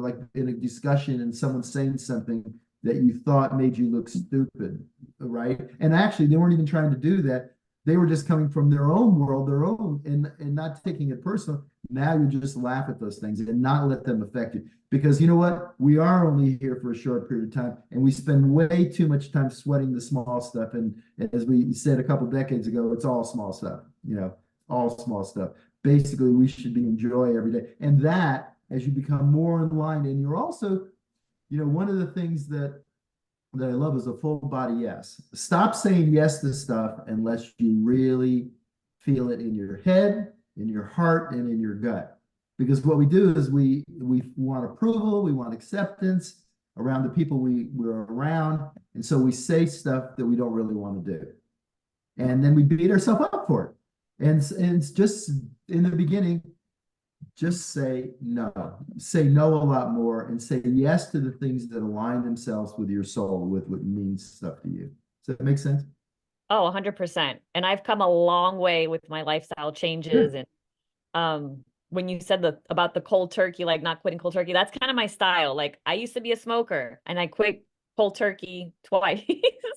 like in a discussion and someone saying something that you thought made you look stupid, right? And actually, they weren't even trying to do that. They were just coming from their own world, and not taking it personal. Now you just laugh at those things and not let them affect you. Because you know what? We are only here for a short period of time, and we spend way too much time sweating the small stuff. And as we said a couple decades ago, it's all small stuff, all small stuff. Basically, we should be enjoy every day. And that, as you become more in line, and you're also, one of the things that I love is a full body yes. Stop saying yes to stuff unless you really feel it in your head, in your heart, and in your gut. Because what we do is we want approval, we want acceptance around the people we're around. And so we say stuff that we don't really want to do. And then we beat ourselves up for it. And it's just in the beginning, just say no a lot more, and say yes to the things that align themselves with your soul, with what means stuff to you. Does that make sense? Oh, 100%. And I've come a long way with my lifestyle changes. Good. And when you said about the cold turkey, like not quitting cold turkey, that's kind of my style. Like I used to be a smoker and I quit cold turkey twice,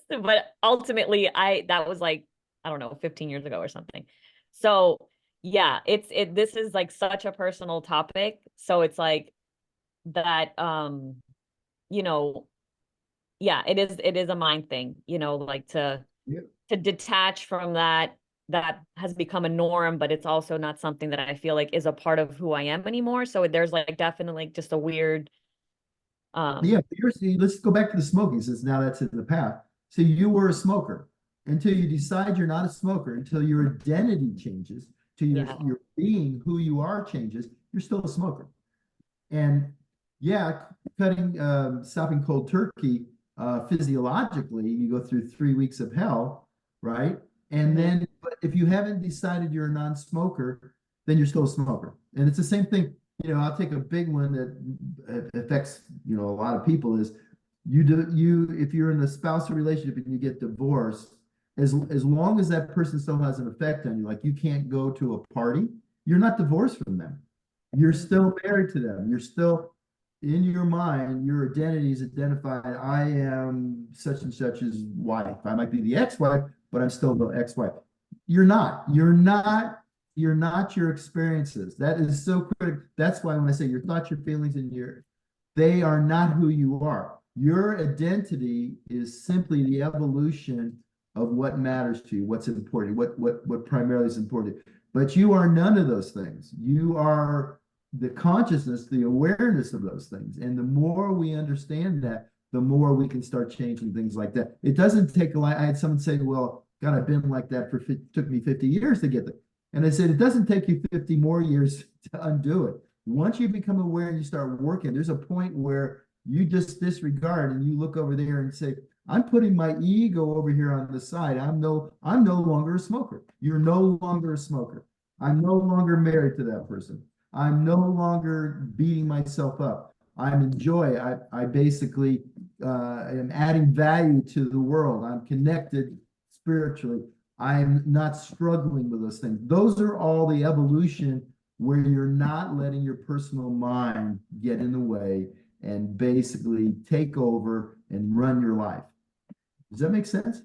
but ultimately that was like, I don't know, 15 years ago or something. So yeah, this is like such a personal topic. So it's like that, yeah, it is a mind thing, like to detach from that has become a norm, but it's also not something that I feel like is a part of who I am anymore. So there's like definitely just a weird, Yeah, let's go back to the smoking, since now that's in the past. So you were a smoker until you decide you're not a smoker, until your identity changes, to your being, who you are changes, you're still a smoker. And yeah, stopping cold turkey, physiologically, you go through 3 weeks of hell, right? And then, but if you haven't decided you're a non-smoker, then you're still a smoker. And it's the same thing. I'll take a big one that affects, a lot of people is if you're in a spousal relationship and you get divorced, as long as that person still has an effect on you, like you can't go to a party, you're not divorced from them. You're still married to them. You're still, in your mind, your identity is identified. I am such and such's wife. I might be the ex-wife, but I'm still the ex-wife. You're not your experiences. That is so critical. That's why when I say your thoughts, your feelings, and They are not who you are. Your identity is simply the evolution of what matters to you, what's important, what primarily is important. But you are none of those things. You are the consciousness, the awareness of those things. And the more we understand that, the more we can start changing things like that. It doesn't take a lot. I had someone say, well, God, I've been like that took me 50 years to get there. And I said, it doesn't take you 50 more years to undo it. Once you become aware and you start working, there's a point where you just disregard and you look over there and say, I'm putting my ego over here on the side. I'm no longer a smoker. You're no longer a smoker. I'm no longer married to that person. I'm no longer beating myself up. I'm in joy. I basically am adding value to the world. I'm connected spiritually. I'm not struggling with those things. Those are all the evolution where you're not letting your personal mind get in the way and basically take over and run your life. Does that make sense?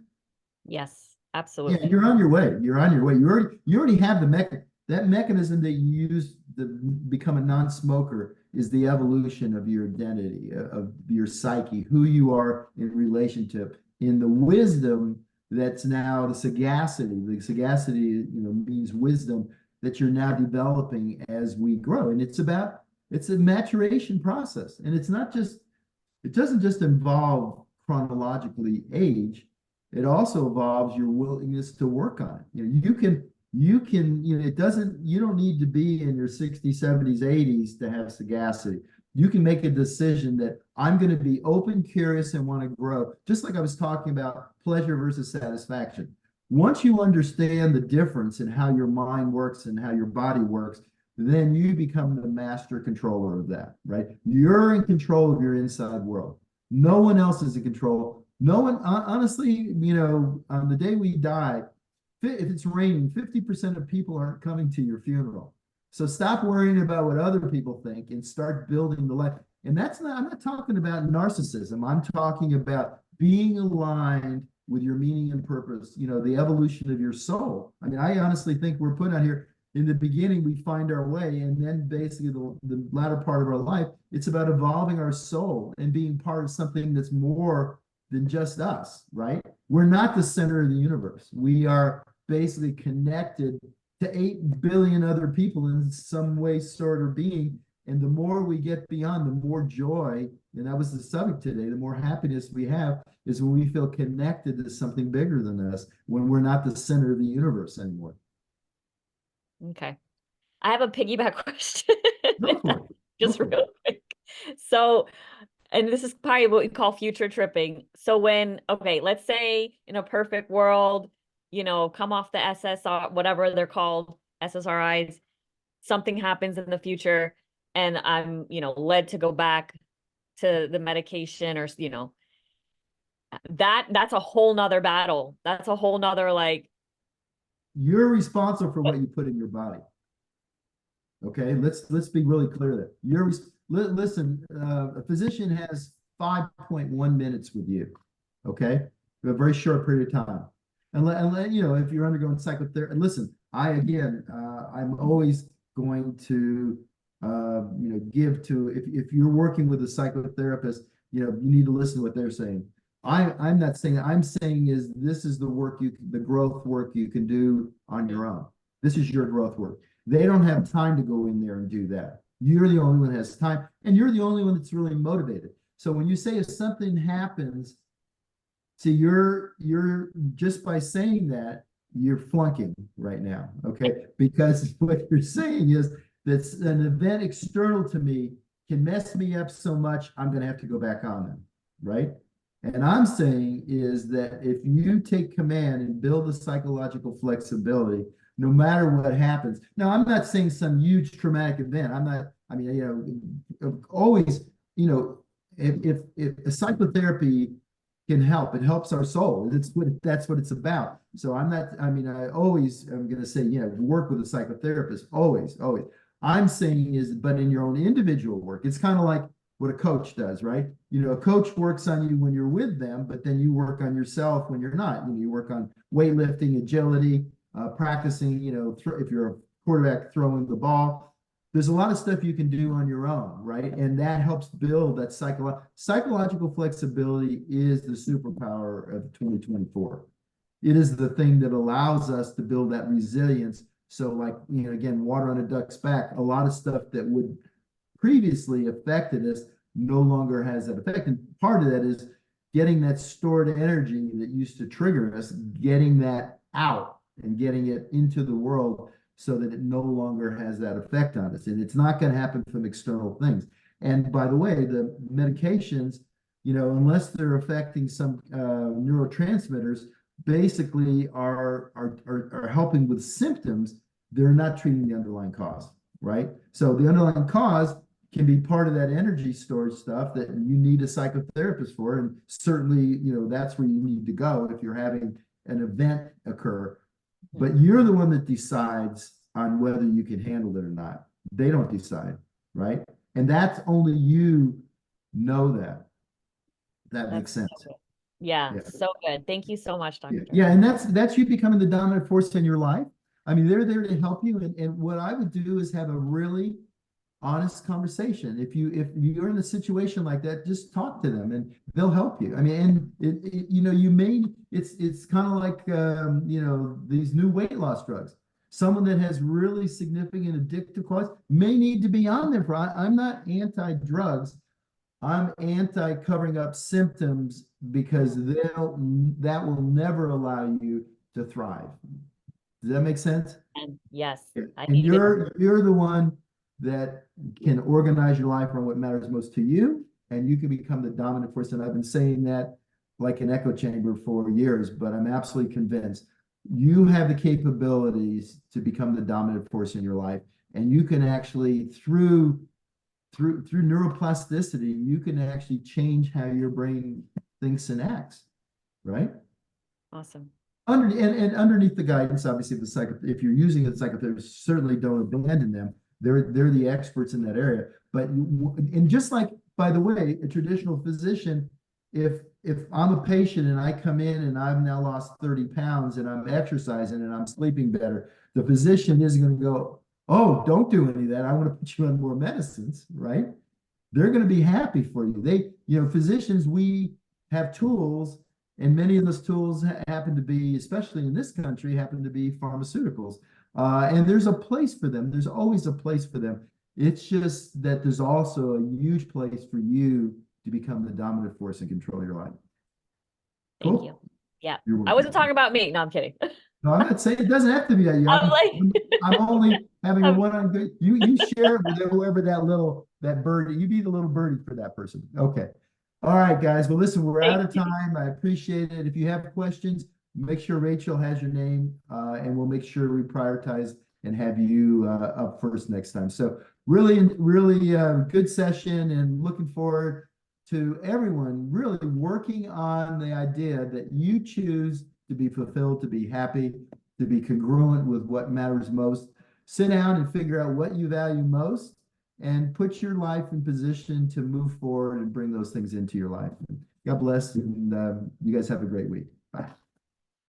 Yes, Yeah, absolutely. you're on your way. You're on your way. You already have that mechanism that you use to become a non-smoker is the evolution of your identity, of your psyche, who you are in relationship, in the wisdom that's now the sagacity. The sagacity, means wisdom that you're now developing as we grow. And it's a maturation process. And it doesn't just involve chronologically age, it also involves your willingness to work on it. You can, you don't need to be in your 60s, 70s, 80s to have sagacity. You can make a decision that I'm going to be open, curious, and want to grow. Just like I was talking about pleasure versus satisfaction. Once you understand the difference in how your mind works and how your body works, then you become the master controller of that, right? You're in control of your inside world. No one else is in control. No one, honestly, on the day we die, if it's raining, 50% of people aren't coming to your funeral. So stop worrying about what other people think and start building the life. And I'm not talking about narcissism. I'm talking about being aligned with your meaning and purpose, the evolution of your soul. I mean, I honestly think we're put out here in the beginning, we find our way. And then basically the latter part of our life, it's about evolving our soul and being part of something that's more than just us, right? We're not the center of the universe. We are basically connected to 8 billion other people in some way, sort, or being. And the more we get beyond, the more joy, and that was the subject today, the more happiness we have is when we feel connected to something bigger than us, when we're not the center of the universe anymore. Okay. I have a piggyback question. Go for it. Just Go for it. real quick. So, and this is probably what we call future tripping. So let's say in a perfect world, come off the SSR, whatever they're called, SSRIs, something happens in the future and I'm, led to go back to the medication or, that's a whole nother battle. That's a whole nother, You're responsible for what you put in your body. Okay, let's be really clear there. Listen, a physician has 5.1 minutes with you. Okay, a very short period of time. And if you're undergoing psychotherapy, listen, I'm always going to give to, if you're working with a psychotherapist, you need to listen to what they're saying. I'm not saying, I'm saying is this is the growth work you can do on your own. This is your growth work. They don't have time to go in there and do that. You're the only one that has time, and you're the only one that's really motivated. So when you say if something happens, see, you're just by saying that, you're flunking right now, okay? Because what you're saying is that an event external to me can mess me up so much, I'm going to have to go back on them, right? And I'm saying is that if you take command and build the psychological flexibility, no matter what happens. Now, I'm not saying some huge traumatic event. Always, if psychotherapy can help, it helps our soul. That's what it's about. So I always am going to say, work with a psychotherapist, always. I'm saying is, but in your own individual work, it's kind of like what a coach does, right? A coach works on you when you're with them, but then you work on yourself when you're not. You work on weightlifting, agility, practicing, if you're a quarterback throwing the ball. there's a lot of stuff you can do on your own, right? And that helps build that psychological flexibility is the superpower of 2024. It is the thing that allows us to build that resilience. So like, you know, again, water on a duck's back, a lot of stuff that would previously affected us no longer has that effect. And part of that is getting that stored energy that used to trigger us, getting that out and getting it into the world so that it no longer has that effect on us. And it's not going to happen from external things. And by the way, the medications, you know, unless they're affecting some neurotransmitters, basically are helping with symptoms. They're not treating the underlying cause, right? So the underlying cause can be part of that energy storage stuff that you need a psychotherapist for. And certainly, you know, that's where you need to go if you're having an event occur. But you're the one that decides on whether you can handle it or not. They don't decide, right? And that's only you know that. That makes sense. So good. Yeah, Yeah. so good. Thank you so much, Dr. Yeah, and that's you becoming the dominant force in your life. I mean, they're there to help you. And what I would do is have a really honest conversation. If you're in a situation like that, just talk to them and they'll help you. I mean, and you know, it's kind of like you know, these new weight loss drugs. Someone that has really significant addictive qualities may need to be on there I'm not anti-drugs. I'm anti-covering up symptoms because that will never allow you to thrive. Does that make sense? And yes, I And need you're the one that can organize your life around what matters most to you, and you can become the dominant force. And I've been saying that like an echo chamber for years, but I'm absolutely convinced you have the capabilities to become the dominant force in your life. And you can actually, through neuroplasticity, you can actually change how your brain thinks and acts, right? awesome. And underneath the guidance, obviously, if you're using a psychotherapist, certainly don't abandon them. They're the experts in that area. But and just like, by the way, a traditional physician, if I'm a patient and I come in and I've now lost 30 pounds and I'm exercising and I'm sleeping better, the physician is going to go, oh, don't do any of that. I want to put you on more medicines, right? They're going to be happy for you. You know, physicians, we have tools, and many of those tools happen to be, especially in this country, happen to be pharmaceuticals. And there's a place for them. There's always a place for them. It's just that there's also a huge place for you to become the dominant force and control your life. Thank Cool? you. Yeah. You're I wasn't welcome. talking about me. No, I'm kidding. No, I'm not saying it doesn't have to be that. I'm like- I'm only having a I'm- one-on good. You share it with whoever that birdie. You be the little birdie for that person. Okay. All right, guys. Well, listen, we're out of Thank you. time. I appreciate it. If you have questions, make sure Rachel has your name, and we'll make sure we prioritize and have you up first next time. So really, really good session, and looking forward to everyone really working on the idea that you choose to be fulfilled, to be happy, to be congruent with what matters most. Sit down and figure out what you value most and put your life in position to move forward and bring those things into your life. God bless, and you guys have a great week. Bye.